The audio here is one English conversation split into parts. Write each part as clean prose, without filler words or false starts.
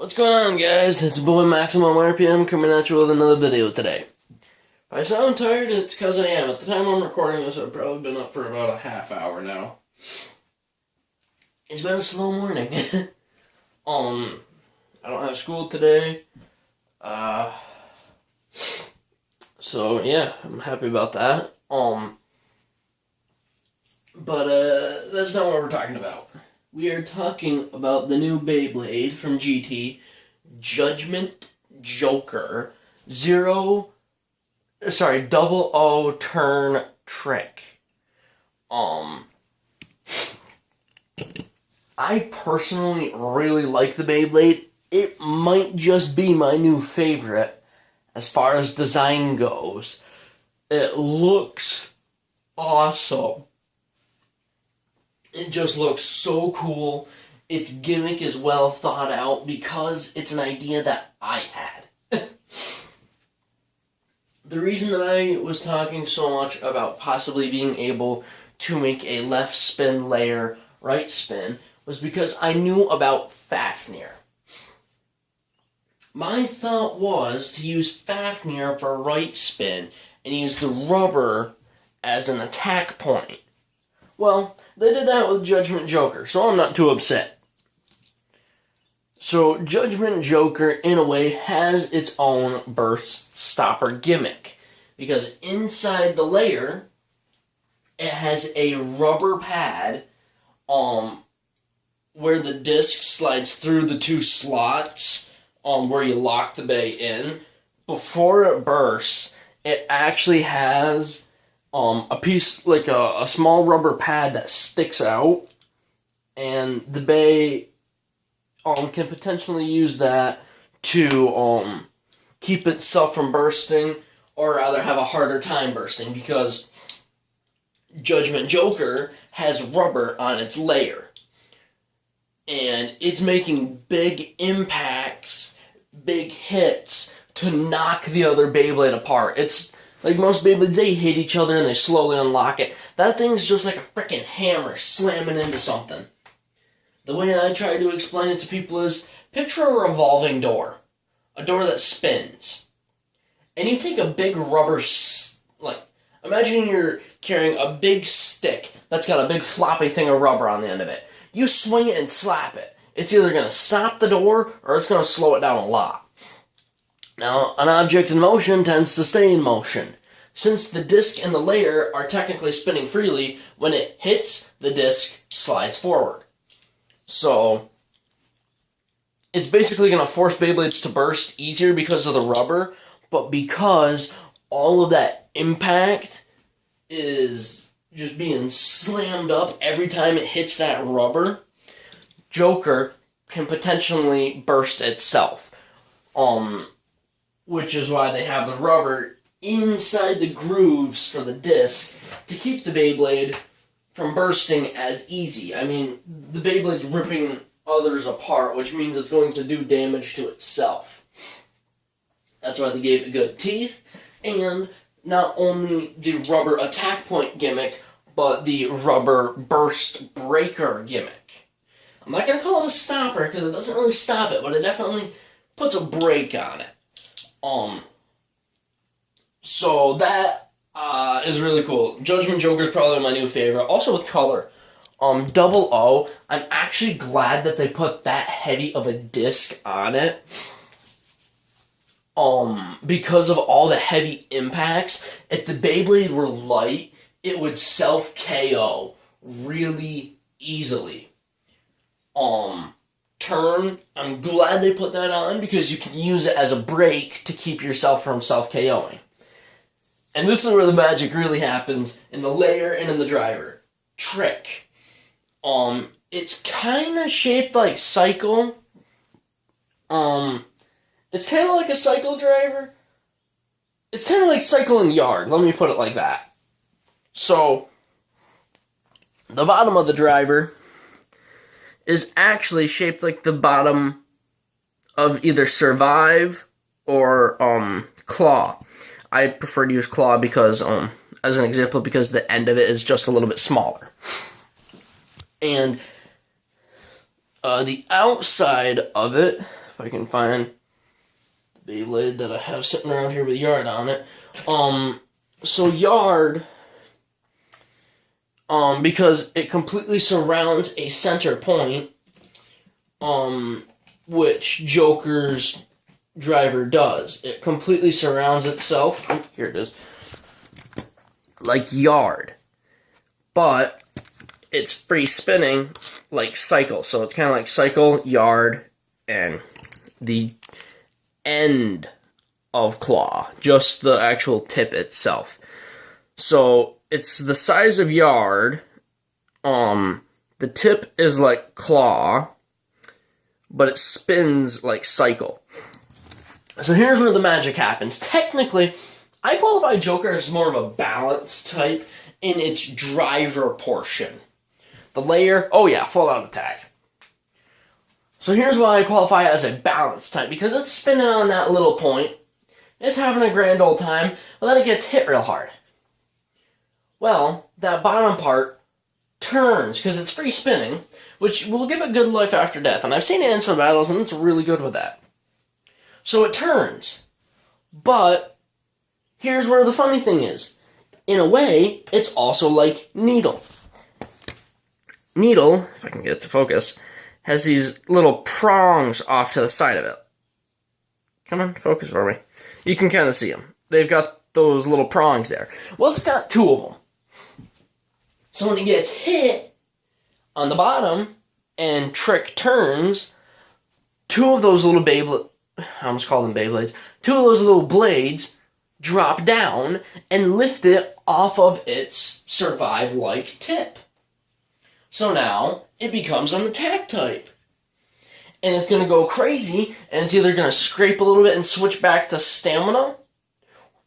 What's going on, guys? It's boy Maximum RPM coming at you with another video today. If I sound tired, it's because I am. At the time I'm recording this, I've probably been up for about a half hour now. It's been a slow morning. I don't have school today. So yeah, I'm happy about that. But that's not what we're talking about. We are talking about the new Beyblade from GT, Judgment Joker, double O turn trick. I personally really like the Beyblade. It might just be my new favorite as far as design goes. It looks awesome. It just looks so cool. Its gimmick is well thought out because it's an idea that I had. The reason that I was talking so much about possibly being able to make a left spin layer, right spin, was because I knew about Fafnir. My thought was to use Fafnir for right spin and use the rubber as an attack point. Well, they did that with Judgment Joker, so I'm not too upset. So, Judgment Joker, in a way, has its own burst stopper gimmick. Because inside the layer, it has a rubber pad where the disc slides through the two slots where you lock the bay in. Before it bursts, it actually has a piece, like a small rubber pad that sticks out, and the bay can potentially use that to keep itself from bursting, or rather have a harder time bursting, because Judgment Joker has rubber on its layer, and it's making big impacts, big hits to knock the other Beyblade apart. It's like most Beyblades, they hit each other and they slowly unlock it. That thing's just like a freaking hammer slamming into something. The way I try to explain it to people is, picture a revolving door. A door that spins. And you take a big rubber, imagine you're carrying a big stick that's got a big floppy thing of rubber on the end of it. You swing it and slap it. It's either going to stop the door or it's going to slow it down a lot. Now, an object in motion tends to stay in motion. Since the disc and the layer are technically spinning freely, when it hits, the disc slides forward. So, it's basically going to force Beyblades to burst easier because of the rubber, but because all of that impact is just being slammed up every time it hits that rubber, Joker can potentially burst itself. Which is why they have the rubber inside the grooves for the disc to keep the Beyblade from bursting as easy. I mean, the Beyblade's ripping others apart, which means it's going to do damage to itself. That's why they gave it good teeth, and not only the rubber attack point gimmick, but the rubber burst breaker gimmick. I'm not going to call it a stopper, because it doesn't really stop it, but it definitely puts a break on it. So that is really cool. Judgment Joker is probably my new favorite. Also with color. Double O, I'm actually glad that they put that heavy of a disc on it. Because of all the heavy impacts. If the Beyblade were light, it would self-KO really easily. Turn, I'm glad they put that on because you can use it as a break to keep yourself from self-KOing. And this is where the magic really happens, in the layer and in the driver. Trick. It's kind of shaped like Cycle. It's kind of like a Cycle driver. It's kind of like Cycle and Yard, let me put it like that. So, the bottom of the driver is actually shaped like the bottom of either Survive or Claw. I prefer to use Claw because, as an example, because the end of it is just a little bit smaller. And the outside of it, if if I can find the Beyblade that I have sitting around here with Yard on it. So Yard, because it completely surrounds a center point, which Joker's driver does. It completely surrounds itself. Oh, here it is. Like Yard. But it's free spinning like Cycle. So it's kind of like Cycle, Yard, and the end of Claw. Just the actual tip itself. So it's the size of Yard. The tip is like Claw, but it spins like Cycle. So here's where the magic happens. Technically, I qualify Joker as more of a balance type in its driver portion. The layer, oh yeah, full-out attack. So here's why I qualify as a balance type, because it's spinning on that little point, it's having a grand old time, but then it gets hit real hard. Well, that bottom part turns, because it's free spinning, which will give it good life after death, and I've seen it in some battles, and it's really good with that. So it turns, but here's where the funny thing is. In a way, it's also like Needle. Needle, if I can get it to focus, has these little prongs off to the side of it. Come on, focus for me. You can kind of see them. They've got those little prongs there. Well, it's got two of them. So when it gets hit on the bottom and Trick turns, two of those little Beyblades, I almost call them Beyblades, two of those little blades drop down and lift it off of its survive-like tip. So now it becomes an attack type. And it's going to go crazy, and it's either going to scrape a little bit and switch back to stamina,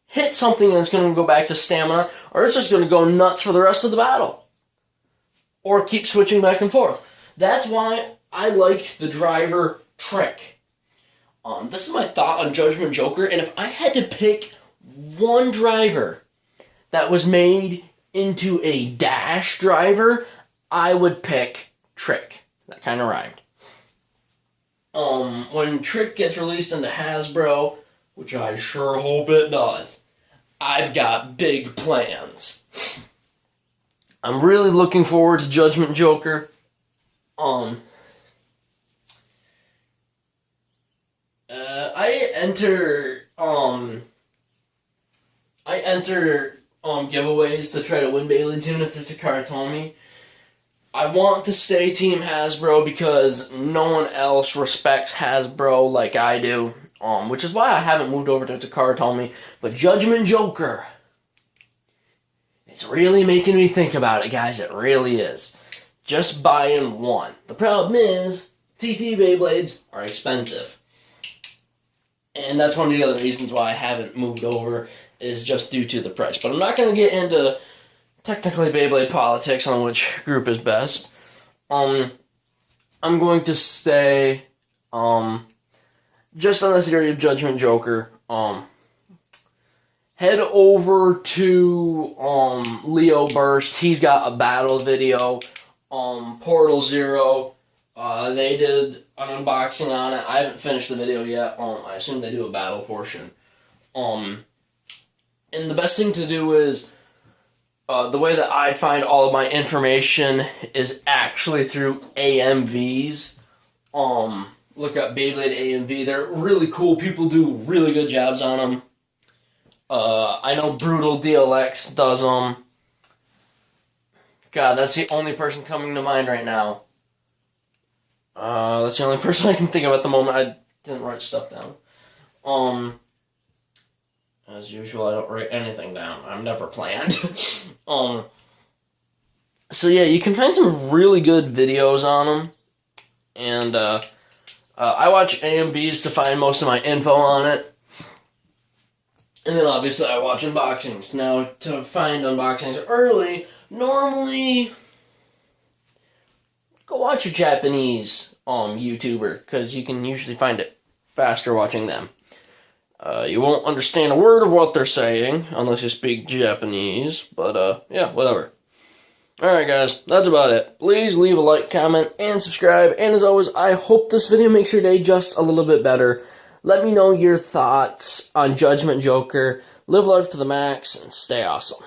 hit something and it's going to go back to stamina, or it's just going to go nuts for the rest of the battle. Or keep switching back and forth. That's why I liked the driver Trick. This is my thought on Judgment Joker, and if I had to pick one driver that was made into a dash driver, I would pick Trick. That kind of rhymed. When Trick gets released into Hasbro, which I sure hope it does, I've got big plans. I'm really looking forward to Judgment Joker. I enter giveaways to try to win Beyblades, even if they're Takara Tomy. I want to stay Team Hasbro because no one else respects Hasbro like I do, which is why I haven't moved over to Takara Tomy. But Judgment Joker, it's really making me think about it, guys. It really is. Just buying one. The problem is, TT Beyblades are expensive. And that's one of the other reasons why I haven't moved over, is just due to the price. But I'm not going to get into technically Beyblade politics on which group is best. I'm going to stay just on the theory of Judgment Joker. Head over to Leo Burst. He's got a battle video. Portal Zero. They did an unboxing on it. I haven't finished the video yet. I assume they do a battle portion. And the best thing to do is, the way that I find all of my information is actually through AMVs. Look up Beyblade AMV. They're really cool. People do really good jobs on them. I know Brutal DLX does them. God, that's the only person coming to mind right now. That's the only person I can think of at the moment. I didn't write stuff down. As usual, I don't write anything down. I'm never planned. So yeah, you can find some really good videos on them. And, I watch AMVs to find most of my info on it. And then obviously I watch unboxings. Now, to find unboxings early, normally go watch a Japanese YouTuber, because you can usually find it faster watching them. You won't understand a word of what they're saying unless you speak Japanese, but yeah, whatever. Alright guys, that's about it. Please leave a like, comment, and subscribe. And as always, I hope this video makes your day just a little bit better. Let me know your thoughts on Judgment Joker. Live life to the max and stay awesome.